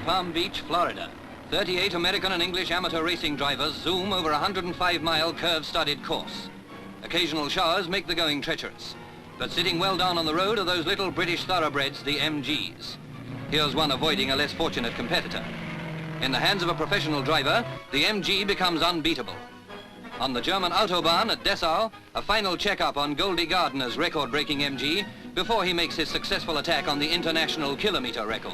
Palm Beach, Florida. 38 American and English amateur racing drivers zoom over a 105-mile curve-studded course. Occasional showers make the going treacherous, but sitting well down on the road are those little British thoroughbreds, the M.G.s. Here's one avoiding a less fortunate competitor. In the hands of a professional driver, the M.G. becomes unbeatable. On the German autobahn at Dessau, a final check-up on Goldie Gardner's record-breaking M.G. before he makes his successful attack on the international kilometre record.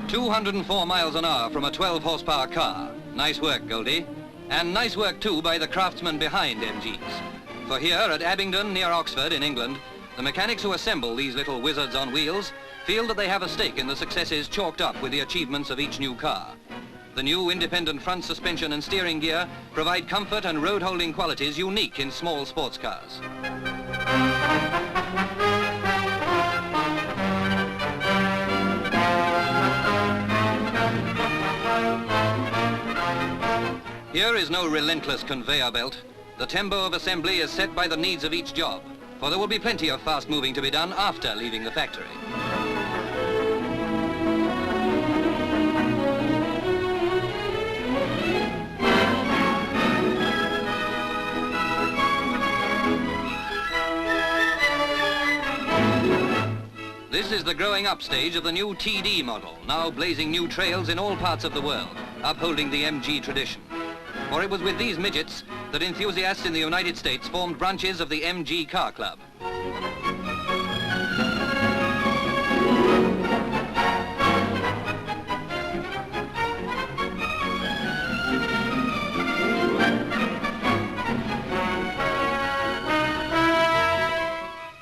204 miles an hour from a 12-horsepower car. Nice work, Goldie. And nice work, too, by the craftsmen behind M.G.s. For here at Abbingdon, near Oxford, in England, the mechanics who assemble these little wizards on wheels feel that they have a stake in the successes chalked up with the achievements of each new car. The new independent front suspension and steering gear provide comfort and road-holding qualities unique in small sports cars. Here is no relentless conveyor belt. The tempo of assembly is set by the needs of each job, for there will be plenty of fast moving to be done after leaving the factory. This is the growing up stage of the new TD model, now blazing new trails in all parts of the world, upholding the M.G. tradition. For it was with these midgets that enthusiasts in the United States formed branches of the M.G. Car Club.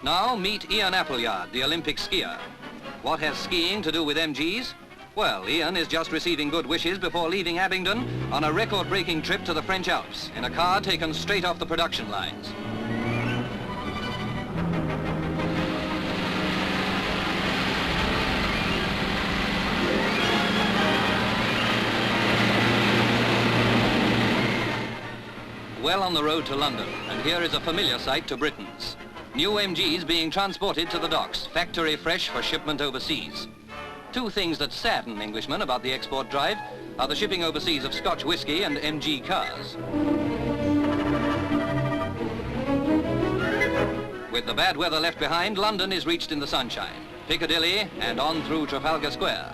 Now meet Ian Appleyard, the Olympic skier. What has skiing to do with M.G.s? Well, Ian is just receiving good wishes before leaving Abbingdon on a record-breaking trip to the French Alps in a car taken straight off the production lines. Well on the road to London, and here is a familiar sight to Britons. New M.G.s being transported to the docks, factory fresh for shipment overseas. Two things that sadden Englishmen about the export drive are the shipping overseas of Scotch whisky and M.G. cars. With the bad weather left behind, London is reached in the sunshine. Piccadilly and on through Trafalgar Square.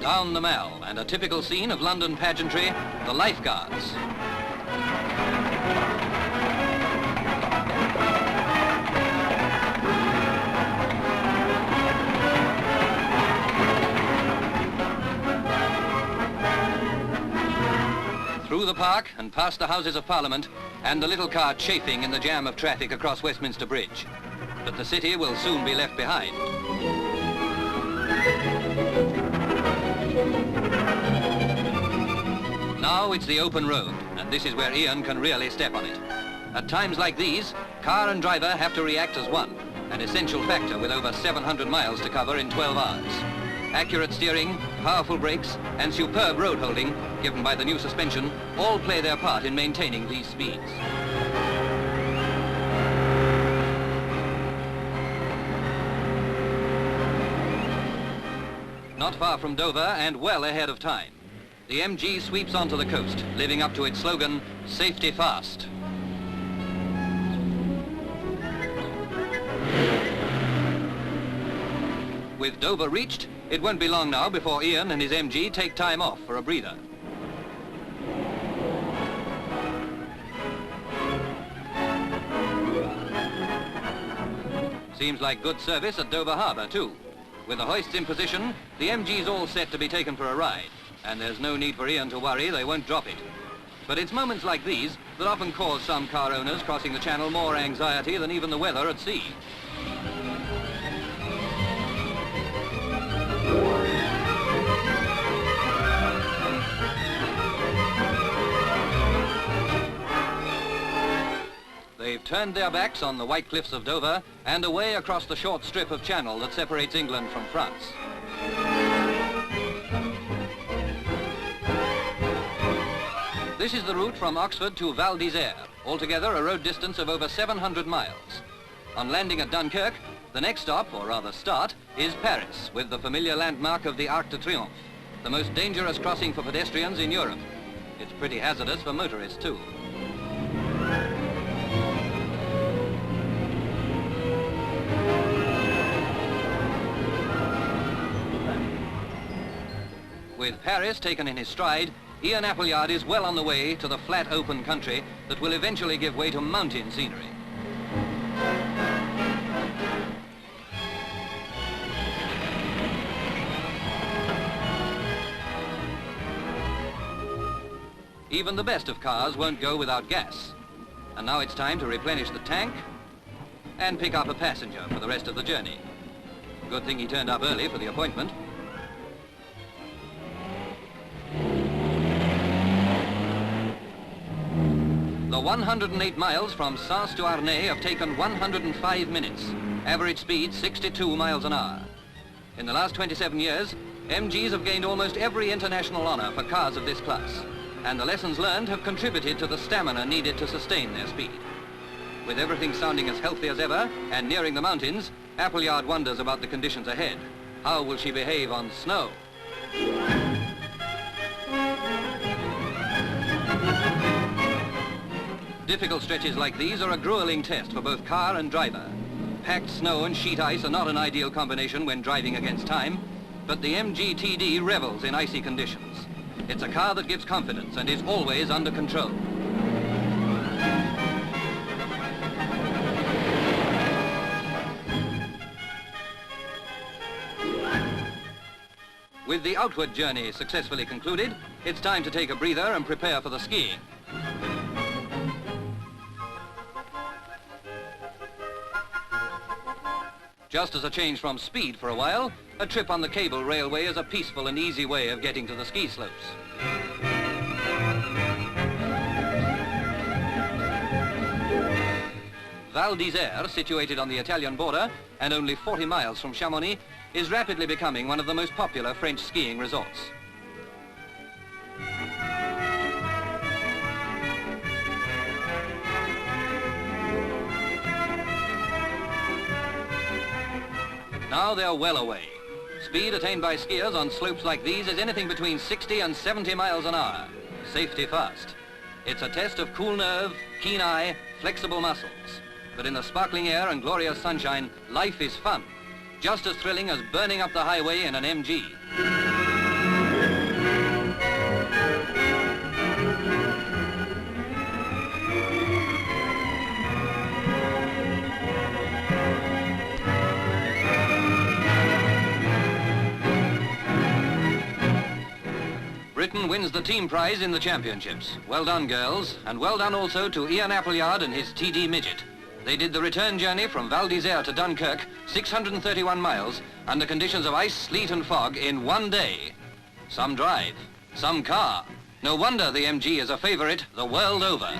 Down the Mall, and a typical scene of London pageantry, the Lifeguards. Through the park and past the Houses of Parliament, and the little car chafing in the jam of traffic across Westminster Bridge. But the city will soon be left behind. Now it's the open road, and this is where Ian can really step on it. At times like these, car and driver have to react as one, an essential factor with over 700 miles to cover in 12 hours. Accurate steering, powerful brakes, and superb road holding, given by the new suspension, all play their part in maintaining these speeds. Not far from Dover and well ahead of time. The M.G. sweeps onto the coast, living up to its slogan, "Safety Fast." With Dover reached, it won't be long now before Ian and his M.G. take time off for a breather. Seems like good service at Dover Harbour, too. With the hoists in position, the M.G.'s all set to be taken for a ride, and there's no need for Ian to worry they won't drop it. But it's moments like these that often cause some car owners crossing the channel more anxiety than even the weather at sea. turned their backs on the white cliffs of Dover and away across the short strip of channel that separates England from France. This is the route from Oxford to Val d'Isère, altogether a road distance of over 700 miles. On landing at Dunkirk, the next stop, or rather start, is Paris, with the familiar landmark of the Arc de Triomphe, the most dangerous crossing for pedestrians in Europe. It's pretty hazardous for motorists too. With Paris taken in his stride, Ian Appleyard is well on the way to the flat open country that will eventually give way to mountain scenery. Even the best of cars won't go without gas. And now it's time to replenish the tank and pick up a passenger for the rest of the journey. Good thing he turned up early for the appointment. The 108 miles from Sens to Arnay have taken 105 minutes. Average speed 62 miles an hour. In the last 27 years, M.G.s have gained almost every international honour for cars of this class, and the lessons learned have contributed to the stamina needed to sustain their speed. With everything sounding as healthy as ever and nearing the mountains, Appleyard wonders about the conditions ahead. How will she behave on snow? Difficult stretches like these are a grueling test for both car and driver. Packed snow and sheet ice are not an ideal combination when driving against time, but the M.G. TD revels in icy conditions. It's a car that gives confidence and is always under control. With the outward journey successfully concluded, it's time to take a breather and prepare for the skiing. Just as a change from speed for a while, a trip on the cable railway is a peaceful and easy way of getting to the ski slopes. Val d'Isère, situated on the Italian border and only 40 miles from Chamonix, is rapidly becoming one of the most popular French skiing resorts. Now they're well away. Speed attained by skiers on slopes like these is anything between 60 and 70 miles an hour. Safety first. It's a test of cool nerve, keen eye, flexible muscles. But in the sparkling air and glorious sunshine, life is fun. Just as thrilling as burning up the highway in an M.G. Britain wins the team prize in the championships. Well done, girls, and well done also to Ian Appleyard and his TD midget. They did the return journey from Val d'Isère to Dunkirk, 631 miles, under conditions of ice, sleet and fog in one day. Some drive, some car. No wonder the M.G. is a favourite the world over.